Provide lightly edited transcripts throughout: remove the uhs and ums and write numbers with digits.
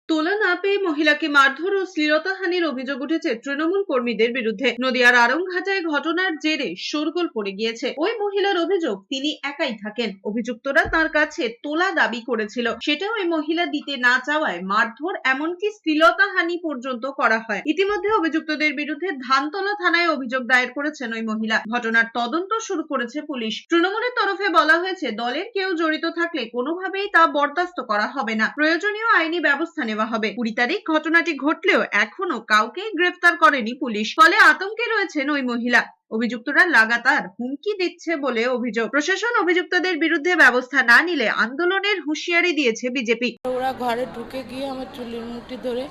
তোলা না পেয়ে মহিলাকে মারধর ও শ্লীলতাহানির অভিযোগ উঠেছে তৃণমূল কর্মীদের বিরুদ্ধে। নদিয়ার আড়ংঘাটায় ঘটনার জেরে শোরগোল পড়ে গিয়েছে। ওই মহিলার অভিযোগ, তিনি একাই থাকেন। অভিযুক্তরা তার কাছে তোলা দাবি করেছিল, সেটা ওই মহিলা দিতে না চাওয়ায় মারধর, এমনকি শ্লীলতাহানি পর্যন্ত করা হয়। ইতিমধ্যে অভিযুক্তদের বিরুদ্ধে ধানতলা থানায় অভিযোগ দায়ের করেছেন ওই মহিলা। ঘটনার তদন্ত শুরু করেছে পুলিশ। তৃণমূলের তরফে বলা হয়েছে, দলের কেউ জড়িত থাকলে কোনোভাবেই তা বরদাস্ত করা হবে না, প্রয়োজনীয় আইনি ব্যবস্থা নেওয়া হবে। 20 তারিখ ঘটনাটি ঘটলেও এখনো কাউকে গ্রেফতার করেনি পুলিশ। ফলে আতঙ্কে রয়েছেন ওই মহিলা। অভিযুক্তরা লাগাতার হুমকি দিচ্ছে বলে অভিযোগ। প্রশাসন অভিযুক্তদের বিরুদ্ধে ব্যবস্থা না নিলে আন্দোলনের হুঁশিয়ারি দিয়েছে বিজেপি। ওরা ঘরে ঢুকে গিয়ে আমার চুলের মুঠি ধরে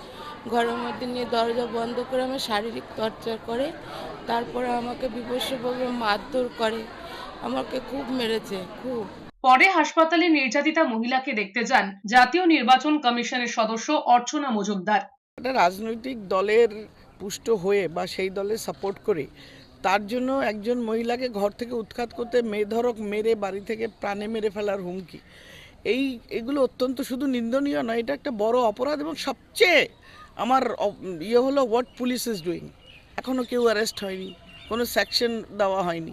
ঘরের মধ্যে নিয়ে দরজা বন্ধ করে আমার শারীরিক টর্চার করে, তারপরে আমাকে বিভৎসভাবে মারধর করে, আমাকে খুব মেরেছে, খুব। পরে হাসপাতালে নির্যাতিতা মহিলাকে দেখতে যান জাতীয় নির্বাচন কমিশনের সদস্য অর্চনা মজুমদার। একটা রাজনৈতিক দলের পুষ্ট হয়ে বা সেই দলের সাপোর্ট করে তার জন্য একজন মহিলাকে ঘর থেকে উৎখাত করতে মেধরক মেরে বাড়ি থেকে প্রাণে মেরে ফেলার হুমকি, এগুলো অত্যন্ত শুধু নিন্দনীয় নয়, এটা একটা বড় অপরাধ। এবং সবচেয়ে আমার হলো হোয়াট পুলিশ ইজ ডুইং। এখনও কেউ অ্যারেস্ট হয়নি, কোনো সেকশন দেওয়া হয়নি।